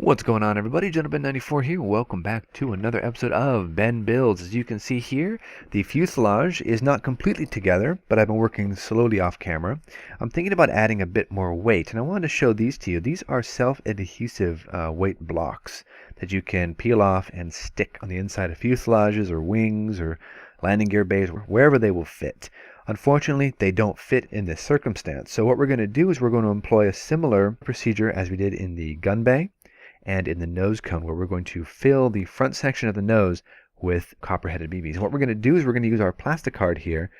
What's going on, everybody? Gentleman94 here. Welcome back to another episode of Ben Builds. As you can see here, the fuselage is not completely together, but I've been working slowly off camera. I'm thinking about adding a bit more weight, and I wanted to show these to you. These are self-adhesive weight blocks that you can peel off and stick on the inside of fuselages or wings or landing gear bays, wherever they will fit. Unfortunately, they don't fit in this circumstance. So what we're going to do is we're going to employ a similar procedure as we did in the gun bay and in the nose cone, where we're going to fill the front section of the nose with copper-headed BBs. And what we're going to do is we're going to use our plastic card here,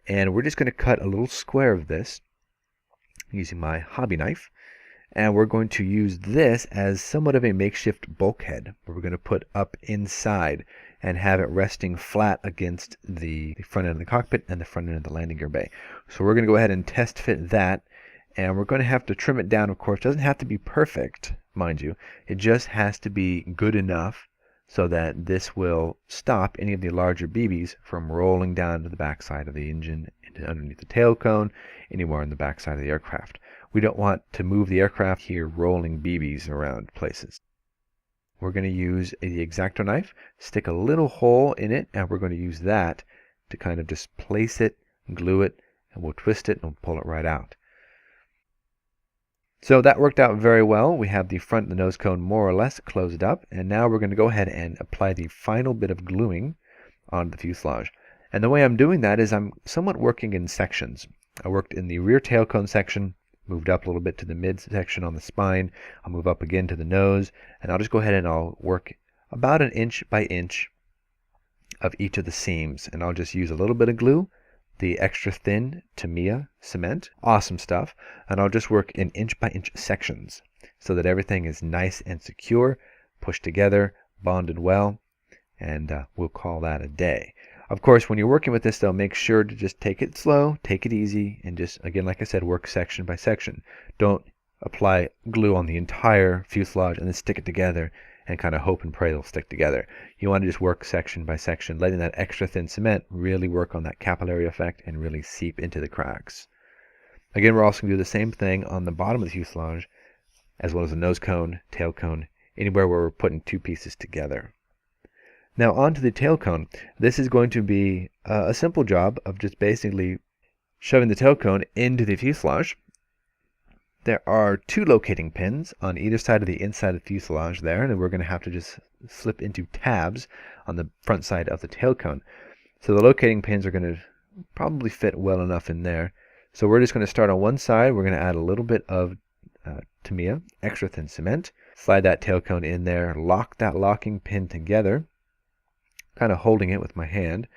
and we're just going to cut a little square of this using my hobby knife, and we're going to use this as somewhat of a makeshift bulkhead, where we're going to put up inside and have it resting flat against the front end of the cockpit and the front end of the landing gear bay. So we're going to go ahead and test fit that, and we're going to have to trim it down. Of course, it doesn't have to be perfect, mind you. It just has to be good enough so that this will stop any of the larger BBs from rolling down to the backside of the engine, into underneath the tail cone, anywhere on the backside of the aircraft. We don't want to move the aircraft here rolling BBs around places. We're going to use the X-Acto knife, stick a little hole in it, and we're going to use that to kind of just place it, glue it, and we'll twist it and we'll pull it right out. So that worked out very well. We have the front of the nose cone more or less closed up, and now we're going to go ahead and apply the final bit of gluing onto the fuselage. And the way I'm doing that is I'm somewhat working in sections. I worked in the rear tail cone section, moved up a little bit to the mid section on the spine. I'll move up again to the nose, and I'll just go ahead and I'll work about an inch by inch of each of the seams, and I'll just use a little bit of glue, the extra thin Tamiya cement, awesome stuff, and I'll just work in inch by inch sections so that everything is nice and secure, pushed together, bonded well, and we'll call that a day. Of course, when you're working with this though, make sure to just take it slow, take it easy, and just, again, like I said, work section by section. Don't apply glue on the entire fuselage and then stick it together and kind of hope and pray they'll stick together. You want to just work section by section, letting that extra thin cement really work on that capillary effect and really seep into the cracks. Again, we're also going to do the same thing on the bottom of the fuselage, as well as the nose cone, tail cone, anywhere where we're putting two pieces together. Now onto the tail cone. This is going to be a simple job of just basically shoving the tail cone into the fuselage. There are two locating pins on either side of the inside of the fuselage there, and we're going to have to just slip into tabs on the front side of the tail cone. So the locating pins are going to probably fit well enough in there. So we're just going to start on one side. We're going to add a little bit of Tamiya extra thin cement, slide that tail cone in there, lock that locking pin together, kind of holding it with my hand,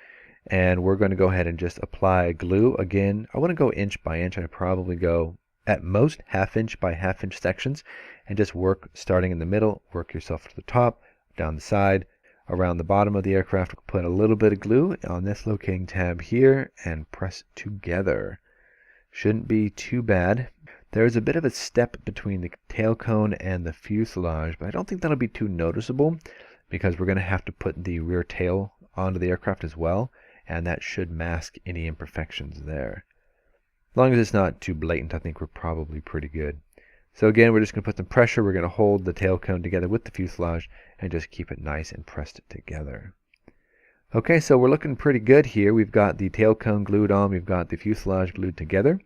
and we're going to go ahead and just apply glue. Again, I want to go inch by inch. I probably go at most half-inch by half-inch sections, and just work starting in the middle, work yourself to the top, down the side, around the bottom of the aircraft. Put a little bit of glue on this locating tab here and press together. Shouldn't be too bad. There's a bit of a step between the tail cone and the fuselage, but I don't think that'll be too noticeable because we're going to have to put the rear tail onto the aircraft as well, and that should mask any imperfections there. As long as it's not too blatant, I think we're probably pretty good. So again, we're just going to put some pressure. We're going to hold the tail cone together with the fuselage and just keep it nice and pressed together. Okay, so we're looking pretty good here. We've got the tail cone glued on. We've got the fuselage glued together.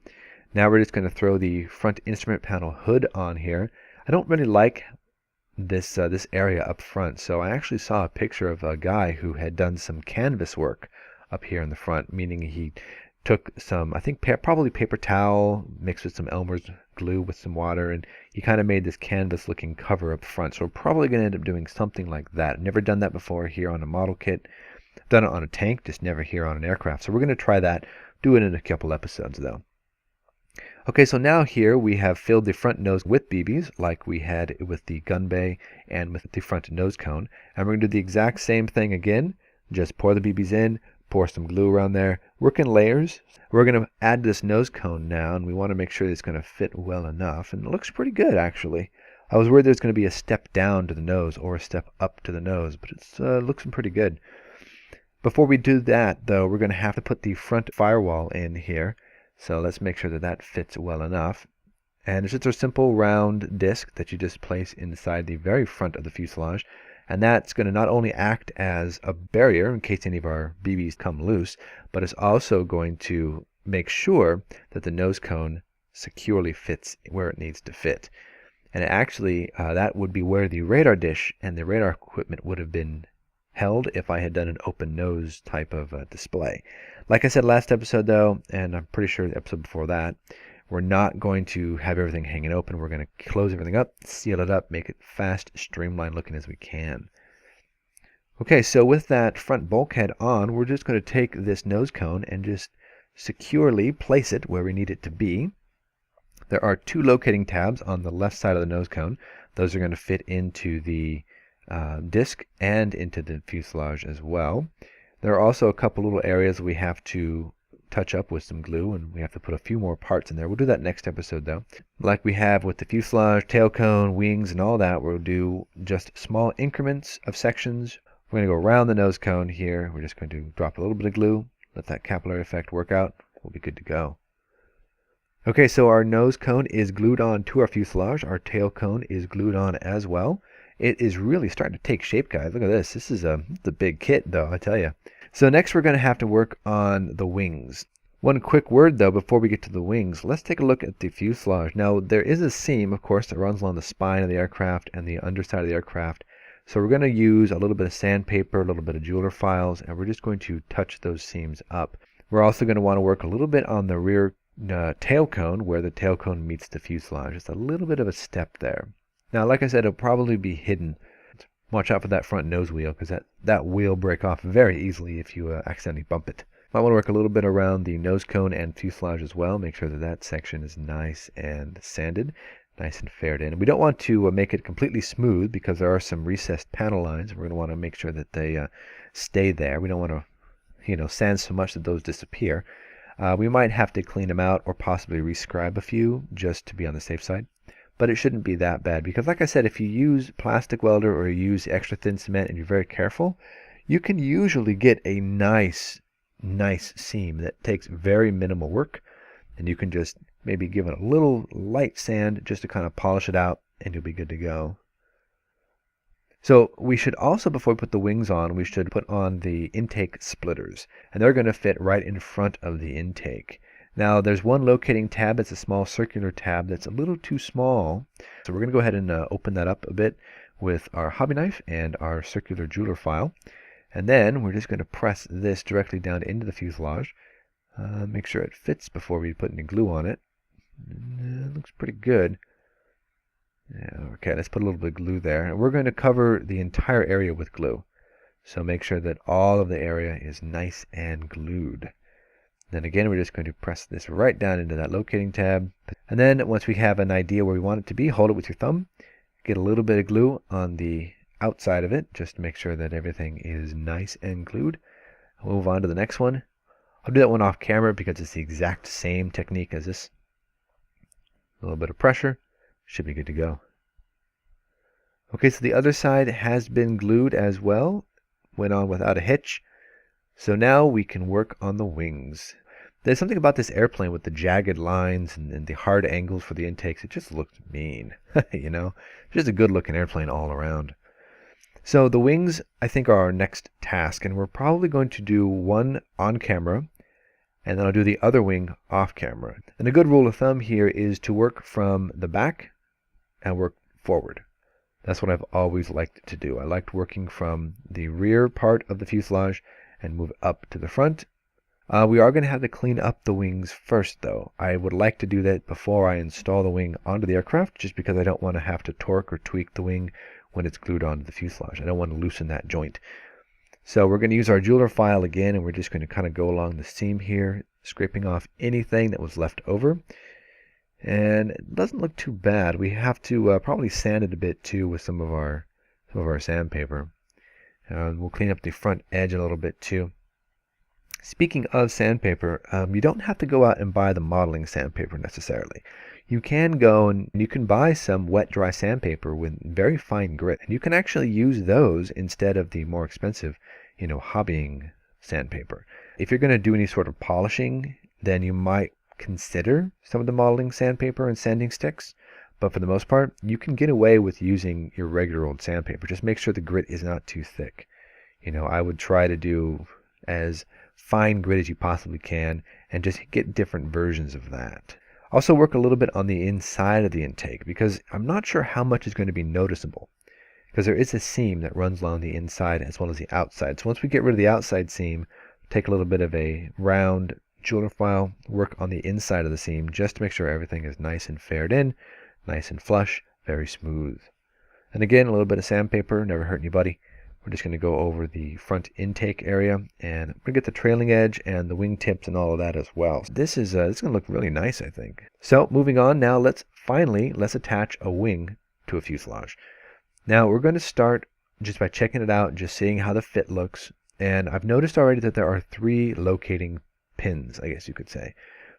Now we're just going to throw the front instrument panel hood on here. I don't really like this area up front, so I actually saw a picture of a guy who had done some canvas work up here in the front, meaning he took some, I think probably paper towel mixed with some Elmer's glue with some water, and he kind of made this canvas looking cover up front. So we're probably going to end up doing something like that. Never done that before here on a model kit. Done it on a tank, just never here on an aircraft. So we're going to try that, do it in a couple episodes though. Okay, so now here we have filled the front nose with BBs like we had with the gun bay and with the front nose cone. And we're going to do the exact same thing again. Just pour the BBs in, pour some glue around there, work in layers. We're going to add this nose cone now, and we want to make sure it's going to fit well enough. And it looks pretty good, actually. I was worried there's going to be a step down to the nose or a step up to the nose, but it's looking pretty good. Before we do that, though, we're going to have to put the front firewall in here. So let's make sure that that fits well enough. And it's just a simple round disc that you just place inside the very front of the fuselage. And that's going to not only act as a barrier in case any of our BBs come loose, but it's also going to make sure that the nose cone securely fits where it needs to fit. And actually, that would be where the radar dish and the radar equipment would have been held if I had done an open nose type of display. Like I said last episode though, and I'm pretty sure the episode before that, we're not going to have everything hanging open. We're going to close everything up, seal it up, make it fast, streamlined looking as we can. Okay, so with that front bulkhead on, we're just going to take this nose cone and just securely place it where we need it to be. There are two locating tabs on the left side of the nose cone. Those are going to fit into the disc and into the fuselage as well. There are also a couple little areas we have to touch up with some glue, and we have to put a few more parts in there. We'll do that next episode though. Like we have with the fuselage, tail cone, wings, and all that, we'll do just small increments of sections. We're going to go around the nose cone here. We're just going to drop a little bit of glue, let that capillary effect work out. We'll be good to go. Okay, so our nose cone is glued on to our fuselage. Our tail cone is glued on as well. It is really starting to take shape, guys. Look at this. This is a big kit, though, I tell you. So next we're going to have to work on the wings. One quick word, though, before we get to the wings. Let's take a look at the fuselage. Now, there is a seam, of course, that runs along the spine of the aircraft and the underside of the aircraft. So we're going to use a little bit of sandpaper, a little bit of jeweler files, and we're just going to touch those seams up. We're also going to want to work a little bit on the rear tail cone where the tail cone meets the fuselage. Just a little bit of a step there. Now, like I said, it'll probably be hidden. Watch out for that front nose wheel, because that will break off very easily if you accidentally bump it. Might want to work a little bit around the nose cone and fuselage as well. Make sure that that section is nice and sanded, nice and faired in. We don't want to make it completely smooth because there are some recessed panel lines. We're going to want to make sure that they stay there. We don't want to, sand so much that those disappear. We might have to clean them out or possibly rescribe a few just to be on the safe side. But it shouldn't be that bad because, like I said, if you use plastic welder or you use extra thin cement and you're very careful, you can usually get a nice seam that takes very minimal work. And you can just maybe give it a little light sand just to kind of polish it out and you'll be good to go. So we should also, before we put the wings on, we should put on the intake splitters. And they're going to fit right in front of the intake. Now there's one locating tab. It's a small circular tab that's a little too small. So we're going to go ahead and open that up a bit with our hobby knife and our circular jeweler file. And then we're just going to press this directly down into the fuselage. Make sure it fits before we put any glue on it. It looks pretty good. Yeah, okay, let's put a little bit of glue there. And we're going to cover the entire area with glue. So make sure that all of the area is nice and glued. Then again, we're just going to press this right down into that locating tab. And then once we have an idea where we want it to be, hold it with your thumb. Get a little bit of glue on the outside of it, just to make sure that everything is nice and glued. I'll move on to the next one. I'll do that one off camera because it's the exact same technique as this. A little bit of pressure. Should be good to go. Okay, so the other side has been glued as well. Went on without a hitch. So now we can work on the wings. There's something about this airplane with the jagged lines and the hard angles for the intakes. It just looks mean, Just a good looking airplane all around. So the wings, I think, are our next task. And we're probably going to do one on camera. And then I'll do the other wing off camera. And a good rule of thumb here is to work from the back and work forward. That's what I've always liked to do. I liked working from the rear part of the fuselage and move up to the front. We are going to have to clean up the wings first, though. I would like to do that before I install the wing onto the aircraft, just because I don't want to have to torque or tweak the wing when it's glued onto the fuselage. I don't want to loosen that joint. So we're going to use our jeweler file again, and we're just going to kind of go along the seam here, scraping off anything that was left over. And it doesn't look too bad. We have to probably sand it a bit too with some of our sandpaper. We'll clean up the front edge a little bit too. Speaking of sandpaper, you don't have to go out and buy the modeling sandpaper necessarily. You can go and you can buy some wet dry sandpaper with very fine grit, and you can actually use those instead of the more expensive, hobbying sandpaper. If you're going to do any sort of polishing, then you might consider some of the modeling sandpaper and sanding sticks, but for the most part, you can get away with using your regular old sandpaper. Just make sure the grit is not too thick. I would try to do as fine grit as you possibly can and just get different versions of that. Also work a little bit on the inside of the intake, because I'm not sure how much is going to be noticeable, because there is a seam that runs along the inside as well as the outside. So once we get rid of the outside seam, take a little bit of a round jeweler file, work on the inside of the seam just to make sure everything is nice and faired in, nice and flush, very smooth. And again, a little bit of sandpaper, never hurt anybody. We're just going to go over the front intake area, and I'm going to get the trailing edge and the wing tips and all of that as well. This is going to look really nice, I think. So moving on now, let's attach a wing to a fuselage. Now we're going to start just by checking it out, just seeing how the fit looks. And I've noticed already that there are 3 locating pins, I guess you could say.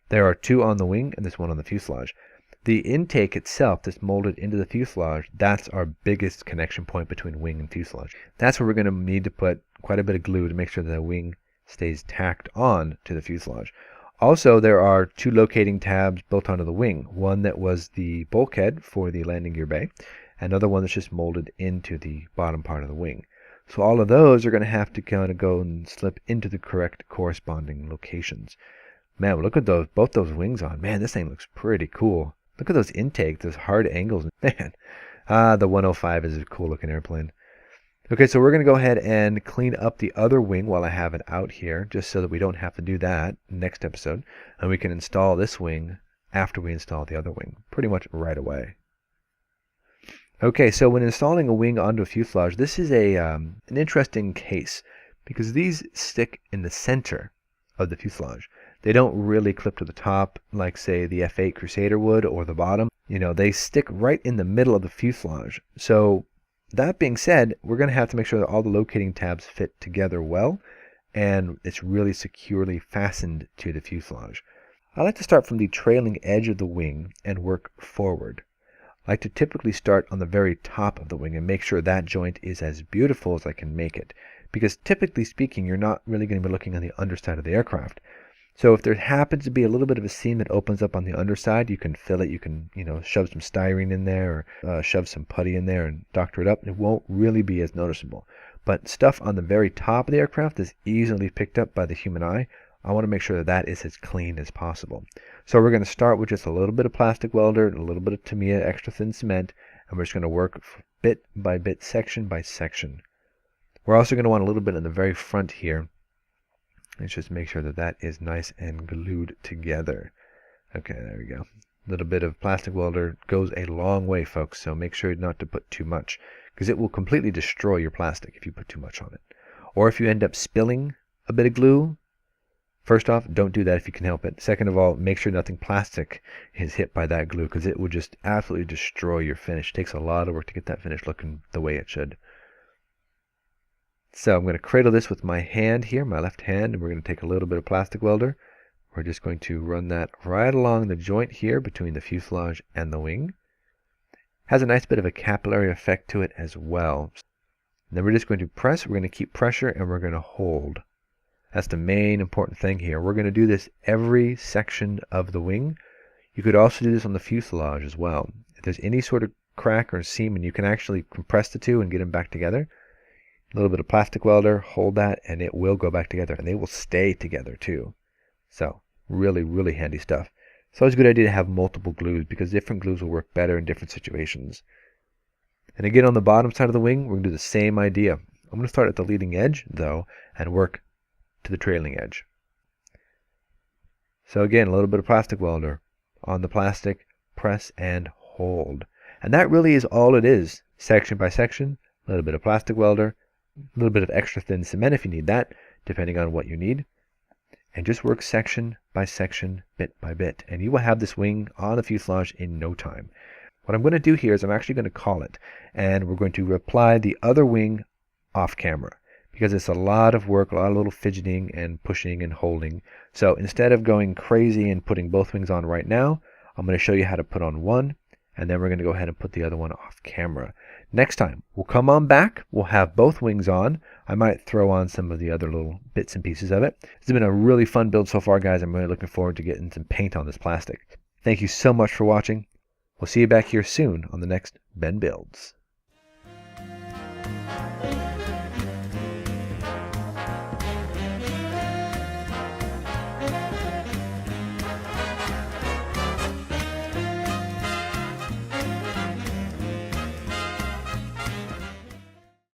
There are 2 on the wing and this one on the fuselage. The intake itself that's molded into the fuselage, that's our biggest connection point between wing and fuselage. That's where we're going to need to put quite a bit of glue to make sure that the wing stays tacked on to the fuselage. Also, there are 2 locating tabs built onto the wing. One that was the bulkhead for the landing gear bay, another one that's just molded into the bottom part of the wing. So all of those are going to have to kind of go and slip into the correct corresponding locations. Man, look at those, both those wings on. Man, this thing looks pretty cool. Look at those intakes, those hard angles. Man, the 105 is a cool looking airplane. Okay, so we're going to go ahead and clean up the other wing while I have it out here, just so that we don't have to do that next episode. And we can install this wing after we install the other wing, pretty much right away. Okay, so when installing a wing onto a fuselage, this is an interesting case, because these stick in the center of the fuselage. They don't really clip to the top like, say, the F-8 Crusader would, or the bottom. They stick right in the middle of the fuselage. So that being said, we're going to have to make sure that all the locating tabs fit together well, and it's really securely fastened to the fuselage. I like to start from the trailing edge of the wing and work forward. I like to typically start on the very top of the wing and make sure that joint is as beautiful as I can make it, because typically speaking, you're not really going to be looking on the underside of the aircraft. So if there happens to be a little bit of a seam that opens up on the underside, you can fill it. You can, shove some styrene in there, or shove some putty in there and doctor it up. It won't really be as noticeable. But stuff on the very top of the aircraft is easily picked up by the human eye. I want to make sure that that is as clean as possible. So we're going to start with just a little bit of plastic welder, a little bit of Tamiya extra thin cement, and we're just going to work bit by bit, section by section. We're also going to want a little bit in the very front here. Let's just make sure that that is nice and glued together. Okay, there we go. A little bit of plastic welder goes a long way, folks, so make sure not to put too much, because it will completely destroy your plastic if you put too much on it. Or if you end up spilling a bit of glue, first off, don't do that if you can help it. Second of all, make sure nothing plastic is hit by that glue, because it will just absolutely destroy your finish. It takes a lot of work to get that finish looking the way it should. So I'm going to cradle this with my hand here, my left hand, and we're going to take a little bit of plastic welder. We're just going to run that right along the joint here between the fuselage and the wing. Has a nice bit of a capillary effect to it as well. And then we're just going to press, we're going to keep pressure, and we're going to hold. That's the main important thing here. We're going to do this every section of the wing. You could also do this on the fuselage as well. If there's any sort of crack or seam, and you can actually compress the two and get them back together, a little bit of plastic welder, hold that, and it will go back together, and they will stay together too. So really, really handy stuff. It's always a good idea to have multiple glues, because different glues will work better in different situations. And again, on the bottom side of the wing, we're going to do the same idea. I'm going to start at the leading edge, though, and work to the trailing edge. So again, a little bit of plastic welder on the plastic, press and hold. And that really is all it is, section by section, a little bit of plastic welder, a little bit of extra thin cement if you need that, depending on what you need. And just work section by section, bit by bit. And you will have this wing on the fuselage in no time. What I'm going to do here is I'm actually going to call it. And we're going to apply the other wing off camera, because it's a lot of work, a lot of little fidgeting and pushing and holding. So instead of going crazy and putting both wings on right now, I'm going to show you how to put on one, and then we're going to go ahead and put the other one off camera. Next time, we'll come on back. We'll have both wings on. I might throw on some of the other little bits and pieces of it. It's been a really fun build so far, guys. I'm really looking forward to getting some paint on this plastic. Thank you so much for watching. We'll see you back here soon on the next Ben Builds.